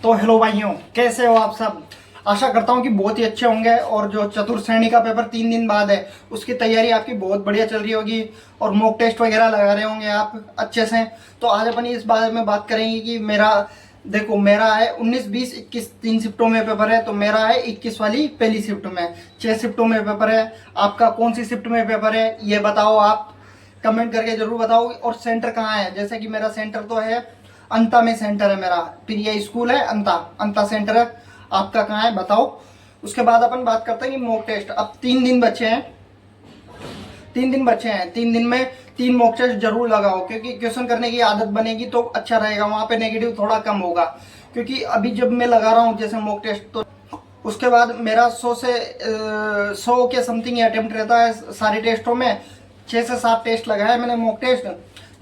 तो हेलो भाइयों, कैसे हो आप सब। आशा करता हूँ कि बहुत ही अच्छे होंगे। और जो चतुर्थ श्रेणी का पेपर 3 दिन बाद है, उसकी तैयारी आपकी बहुत बढ़िया चल रही होगी और मॉक टेस्ट वगैरह लगा रहे होंगे आप अच्छे से। तो आज अपन इस बारे में बात करेंगे कि मेरा है 19, 20, 21 3 शिफ्टों में पेपर है। तो मेरा है 21 वाली पहली शिफ्ट में, 6 शिफ्टों में पेपर है। आपका कौन सी शिफ्ट में पेपर है ये बताओ, आप कमेंट करके जरूर बताओ। और सेंटर कहाँ है, जैसे कि मेरा सेंटर तो है अंता में सेंटर है मेरा, प्रिया स्कूल है अंता, अंता सेंटर है। आपका कहाँ है बताओ। उसके बाद अपन बात करते हैं कि मॉक टेस्ट। अब 3 दिन बचे हैं, 3 दिन बचे हैं। 3 दिन में 3 मॉक टेस्ट जरूर लगाओ, क्योंकि क्वेश्चन करने की आदत बनेगी तो अच्छा रहेगा, वहाँ पे नेगेटिव थोड़ा कम होगा। क्योंकि अभी जब मैं लगा रहा हूँ जैसे मॉक टेस्ट, तो उसके बाद मेरा 100 के समथिंग अटेम्प्ट रहता है सारे टेस्टों में। 6 से 7 टेस्ट लगाए हैं मैंने मॉक टेस्ट,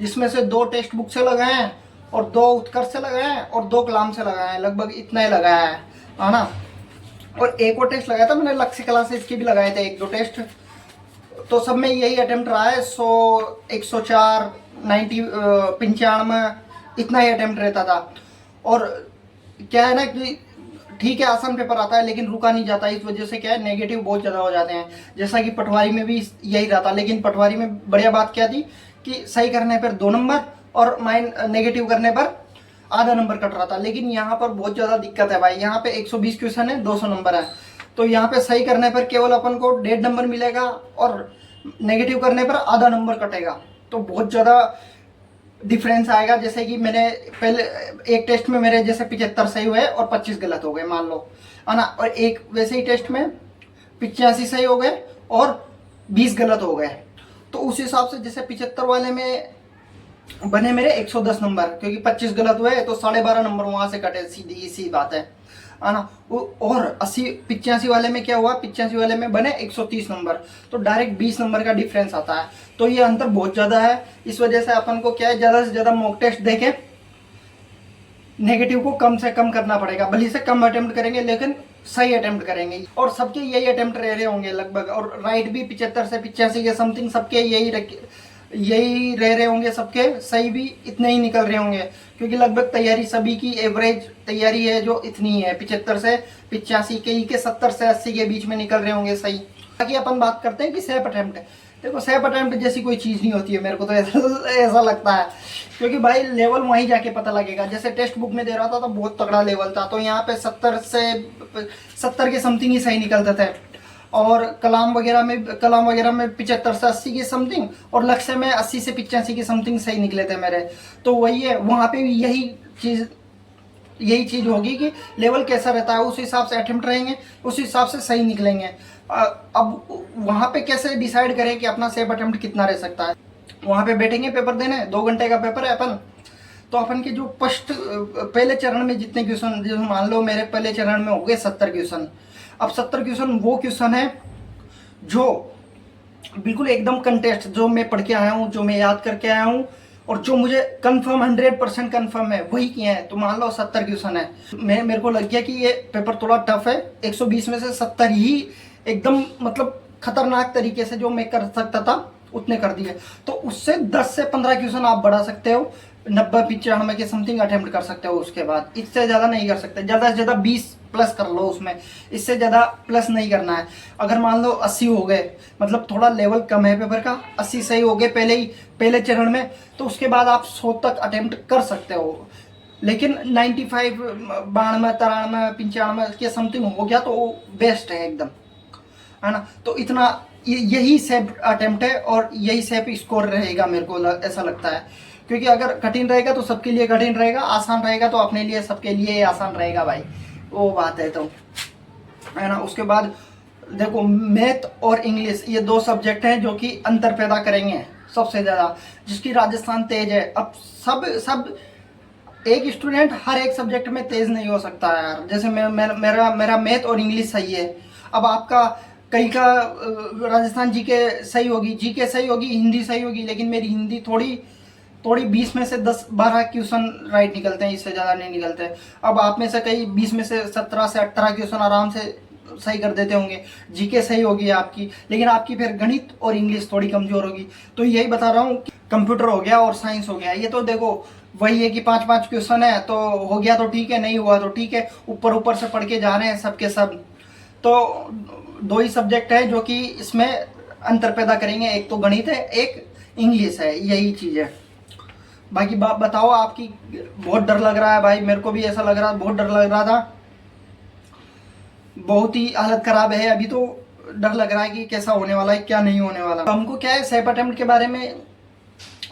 जिसमें से 2 टेक्स्ट बुक से लगाए हैं और 2 उत्कर्ष से लगाए हैं और 2 कलाम से लगाए हैं। लगभग इतना ही लगाया है ना। और एक और टेस्ट लगाया था मैंने लक्ष्य कला से, इसके भी लगाए थे 1-2 टेस्ट। तो सब में यही अटेम्प्ट रहा है, 100, 104, 90, 95, इतना ही अटेम्प्ट रहता था। और क्या है ना कि ठीक है आसान पेपर आता है, लेकिन रुका नहीं जाता। इस वजह से क्या है, नेगेटिव बहुत ज़्यादा हो जाते हैं। जैसा कि पटवारी में भी यही रहा था, लेकिन पटवारी में बढ़िया बात क्या थी कि सही करने पर 2 नंबर और नेगेटिव करने पर आधा नंबर कट रहा था। लेकिन यहाँ पर बहुत ज़्यादा दिक्कत है भाई। यहाँ पे 120 क्वेश्चन है, 200 नंबर है। तो यहाँ पे सही करने पर केवल अपन को 1.5 नंबर मिलेगा और नेगेटिव करने पर आधा नंबर कटेगा। तो बहुत ज़्यादा डिफरेंस आएगा। जैसे कि मैंने पहले एक टेस्ट में मेरे जैसे 75 सही हुए और 25 गलत हो गए मान लो, है ना। और एक वैसे ही टेस्ट में 85 सही हो गए और 20 गलत हो गए। तो उस हिसाब से जैसे 75 वाले में बने मेरे 110 नंबर, क्योंकि 25 गलत हुए तो 12.5 नंबर वहां से कटे, सीधी सी बात है ना। और 85 वाले में क्या हुआ, 85 वाले में बने 130 नंबर। तो डायरेक्ट 20 नंबर का डिफरेंस आता है। तो ये अंतर बहुत ज़्यादा है। इस वजह से अपन को क्या है, ज़्यादा से ज़्यादा मॉक टेस्ट देके नेगेटिव को कम से कम करना पड़ेगा। भले से कम अटेम्प्ट करेंगे लेकिन सही अटेम्प्ट करेंगे। और सबके यही अटेम्प्ट रह रहे होंगे लगभग। और राइट भी 75 से 85 के समथिंग सबके यही रह रहे होंगे। सबके सही भी इतने ही निकल रहे होंगे, क्योंकि लगभग तैयारी सभी की एवरेज तैयारी है जो इतनी है, 75 से 85 के ही के 70 से 80 के बीच में निकल रहे होंगे सही। बाकी अपन बात करते हैं कि सेफ अटेम्प्ट। देखो सेफ अटेम्प्ट जैसी कोई चीज़ नहीं होती है, मेरे को तो ऐसा लगता है। क्योंकि भाई लेवल वहीं जाके पता लगेगा। जैसे टेक्स्ट बुक में दे रहा था तो बहुत तगड़ा लेवल था, तो यहाँ पे 70 के समथिंग ही सही निकलते थे। और कलाम वगैरह में 75 से 80 के समथिंग, और लक्ष्य में 80 से 85 के समथिंग सही निकले थे मेरे। तो वही है, वहाँ पे भी यही चीज़ होगी कि लेवल कैसा रहता है, उस हिसाब से अटेम्प्ट रहेंगे, उस हिसाब से सही निकलेंगे। अब वहाँ पे कैसे डिसाइड करें कि अपना सेफ अटेम्प्ट कितना रह सकता है। वहाँ पे बैठेंगे पेपर देने, 2 घंटे का पेपर है अपन। तो अपन के जो पहले चरण में जितने क्वेश्चन, जो मान लो मेरे पहले चरण में हो गए 70 क्वेश्चन। अब 70 क्वेश्चन वो क्वेश्चन है जो बिल्कुल एकदम कंटेस्ट, जो मैं पढ़ के आया हूँ, जो मैं याद करके आया हूँ और जो मुझे कंफर्म 100% कंफर्म है वही किए हैं। तो मान लो 70 क्वेश्चन है, मेरे को लग गया कि ये पेपर थोड़ा टफ है। 120 में से 70 ही एकदम मतलब खतरनाक तरीके से जो मैं कर सकता था उतने कर दिए। तो उससे 10 से 15 क्वेश्चन आप बढ़ा सकते हो, 90-95 के समथिंग अटेम्प्ट कर सकते हो। उसके बाद इससे ज़्यादा नहीं कर सकते। ज़्यादा से ज़्यादा 20 प्लस कर लो उसमें, इससे ज़्यादा प्लस नहीं करना है। अगर मान लो 80 हो गए, मतलब थोड़ा लेवल कम है पेपर का, 80 सही हो गए पहले चरण में, तो उसके बाद आप 100 तक अटेम्प्ट कर सकते हो। लेकिन 95, 92, 93, 95 के समथिंग हो गया तो वो बेस्ट है एकदम, है ना। तो इतना यही सेफ अटेम्प्ट है और यही सेफ स्कोर रहेगा, मेरे को ऐसा लगता है। क्योंकि अगर कठिन रहेगा तो सबके लिए कठिन रहेगा, आसान रहेगा तो अपने लिए सबके लिए आसान रहेगा भाई, वो बात है। तो है ना। उसके बाद देखो मैथ और इंग्लिश, ये 2 सब्जेक्ट हैं जो कि अंतर पैदा करेंगे सबसे ज़्यादा, जिसकी राजस्थान तेज है। अब सब एक स्टूडेंट हर एक सब्जेक्ट में तेज नहीं हो सकता यार। जैसे मेरा मैथ और इंग्लिश सही है, अब आपका कहीं का राजस्थान जीके सही होगी, हिंदी सही होगी, लेकिन मेरी हिंदी थोड़ी 20 में से 10-12 क्वेश्चन राइट निकलते हैं, इससे ज़्यादा नहीं निकलते। अब आप में से कई 20 में से 17 से 18 क्वेश्चन आराम से सही कर देते होंगे, जीके सही होगी आपकी, लेकिन आपकी फिर गणित और इंग्लिश थोड़ी कमज़ोर होगी। तो यही बता रहा हूँ कि कंप्यूटर हो गया और साइंस हो गया, ये तो देखो वही है कि 5-5 क्वेश्चन है, तो हो गया तो ठीक है, नहीं हुआ तो ठीक है, ऊपर ऊपर से पढ़ के जा रहे हैं सब के सब। तो दो ही सब्जेक्ट है जो कि इसमें अंतर पैदा करेंगे, एक तो गणित है, एक इंग्लिश है, यही चीज़ है। बाकी बात बताओ आपकी। बहुत डर लग रहा है भाई, मेरे को भी ऐसा लग रहा, बहुत डर लग रहा था, बहुत ही हालत खराब है अभी तो। डर लग रहा है कि कैसा होने वाला है, क्या नहीं होने वाला। तो हमको क्या है, सेल्फ अटेम्प्ट के बारे में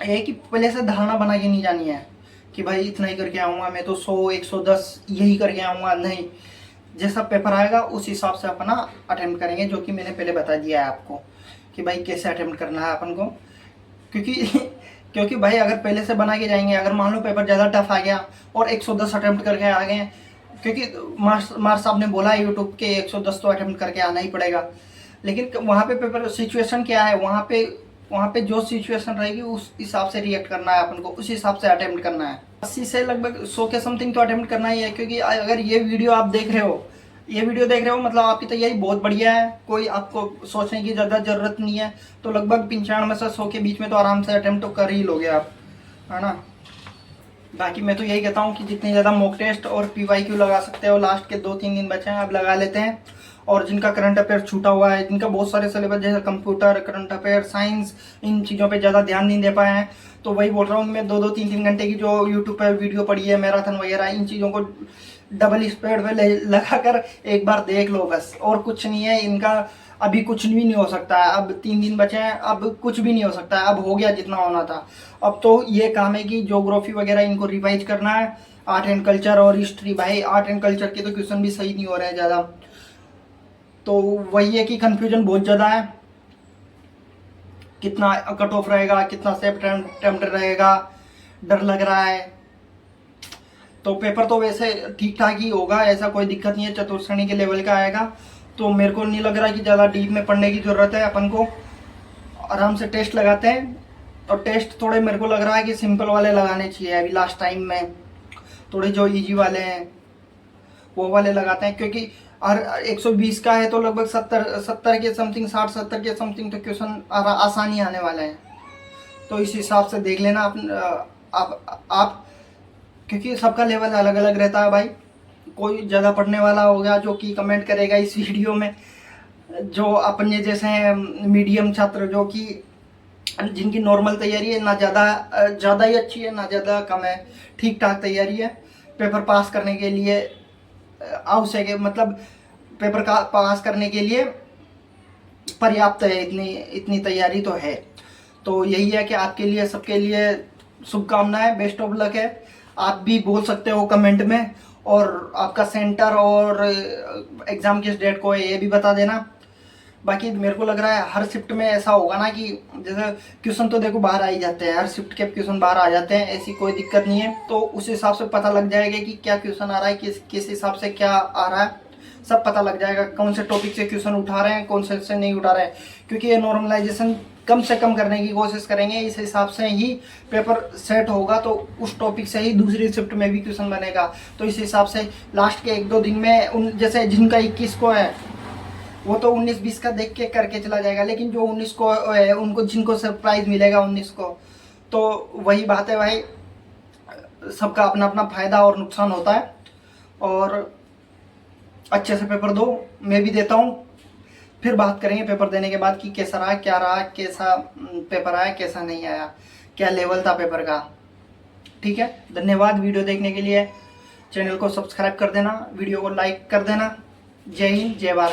है कि पहले से धारणा बना के नहीं जानी है कि भाई इतना ही करके आऊँगा मैं तो, 100 110 यही करके आऊँगा, नहीं। जैसा पेपर आएगा उस हिसाब से अपना अटेम्प्ट करेंगे, जो कि मैंने पहले बता दिया है आपको कि भाई कैसे अटेम्प्ट करना है अपन को। क्योंकि क्योंकि भाई अगर पहले से बना के जाएंगे, अगर मान लो पेपर ज़्यादा टफ आ गया और 110 अटेम्प्ट करके आ गए, क्योंकि मार साहब ने बोला है यूट्यूब के 110 तो अटेम्प्ट करके आना ही पड़ेगा, लेकिन वहाँ पे पेपर सिचुएशन क्या है, वहाँ पे जो सिचुएशन रहेगी उस हिसाब से रिएक्ट करना है अपन को, उस हिसाब से अटेम्प्ट करना है। 80 से लगभग 100 के समथिंग तो अटेम्प्ट करना ही है। क्योंकि अगर ये वीडियो आप देख रहे हो, मतलब आपकी तैयारी बहुत बढ़िया है, कोई आपको सोचने की ज़्यादा ज़रूरत नहीं है। तो लगभग 95 से 100 के बीच में तो आराम से अटेम्प्ट तो कर ही लोगे आप, है ना। बाकी मैं तो यही कहता हूँ कि जितने ज़्यादा मॉक टेस्ट और PYQ लगा सकते हो, लास्ट के 2-3 दिन बचे हैं, अब लगा लेते हैं। और जिनका करंट अफेयर छूटा हुआ है, जिनका बहुत सारे सिलेबस जैसे कंप्यूटर, करंट अफेयर, साइंस, इन चीज़ों पे ज़्यादा ध्यान नहीं दे पाए हैं, तो वही बोल रहा हूँ कि मैं 2-2 3-3 घंटे की जो यूट्यूब पर वीडियो पड़ी है, मैराथन वगैरह, इन चीज़ों को डबल स्पीड पे लगा कर एक बार देख लो बस, और कुछ नहीं है इनका। अभी कुछ भी नहीं हो सकता है, अब 3 दिन बचे हैं, अब कुछ भी नहीं हो सकता है, अब हो गया जितना होना था। अब तो ये काम है कि ज्योग्राफी वगैरह इनको रिवाइज करना है, आर्ट एंड कल्चर और हिस्ट्री। भाई आर्ट एंड कल्चर के तो क्वेश्चन भी सही नहीं हो रहे हैं ज़्यादा, तो वही है कि कंफ्यूजन बहुत ज़्यादा है, कितना कट ऑफ रहेगा, कितना सेफ अटेम्प्ट रहेगा, डर लग रहा है। तो पेपर तो वैसे ठीक ठाक ही होगा, ऐसा कोई दिक्कत नहीं है, चतुर्थ श्रेणी के लेवल का आएगा। तो मेरे को नहीं लग रहा कि ज़्यादा डीप में पढ़ने की ज़रूरत है, अपन को आराम से टेस्ट लगाते हैं। और टेस्ट थोड़े मेरे को लग रहा है कि सिंपल वाले लगाने चाहिए अभी लास्ट टाइम में, थोड़े जो इजी वाले हैं वो वाले लगाते हैं। क्योंकि हर 120 का है तो लगभग 70 के समथिंग, 60-70 के समथिंग तो क्वेश्चन आसानी आने वाले हैं। तो इस हिसाब से देख लेना आप, क्योंकि सबका लेवल अलग अलग रहता है भाई। कोई ज़्यादा पढ़ने वाला होगा जो कि कमेंट करेगा इस वीडियो में, जो अपने जैसे हैं मीडियम छात्र, जो कि जिनकी नॉर्मल तैयारी है, ना ज़्यादा ही अच्छी है, ना ज़्यादा कम है, ठीक ठाक तैयारी है। पेपर पास करने के लिए आवश्यक है, मतलब पेपर का पास करने के लिए पर्याप्त है, इतनी तैयारी तो है। तो यही है कि आपके लिए, सबके लिए शुभकामनाएं, बेस्ट ऑफ लक है। आप भी बोल सकते हो कमेंट में, और आपका सेंटर और एग्ज़ाम किस डेट को है ये भी बता देना। बाकी मेरे को लग रहा है हर शिफ्ट में ऐसा होगा ना कि जैसे क्वेश्चन तो देखो बाहर आ ही जाते हैं, हर शिफ्ट के क्वेश्चन बाहर आ जाते हैं, ऐसी कोई दिक्कत नहीं है। तो उस हिसाब से पता लग जाएगा कि क्या क्वेश्चन आ रहा है, किस हिसाब से क्या आ रहा है, सब पता लग जाएगा। कौन से टॉपिक से क्वेश्चन उठा रहे हैं, कौन से नहीं उठा रहे हैं, क्योंकि ये नॉर्मलाइजेशन कम से कम करने की कोशिश करेंगे। इस हिसाब से ही पेपर सेट होगा, तो उस टॉपिक से ही दूसरी शिफ्ट में भी क्वेश्चन बनेगा। तो इस हिसाब से लास्ट के 1-2 दिन में जैसे जिनका 21 को है वो तो 19-20 का देख के करके चला जाएगा, लेकिन जो 19 को है उनको, जिनको सरप्राइज मिलेगा 19 को, तो वही बात है भाई, सबका अपना अपना फायदा और नुकसान होता है। और अच्छे से पेपर दो, मैं भी देता हूँ, फिर बात करेंगे पेपर देने के बाद कि कैसा रहा, क्या रहा, कैसा पेपर आया, कैसा नहीं आया, क्या लेवल था पेपर का। ठीक है, धन्यवाद वीडियो देखने के लिए। चैनल को सब्सक्राइब कर देना, वीडियो को लाइक कर देना। जय हिंद, जय भारत।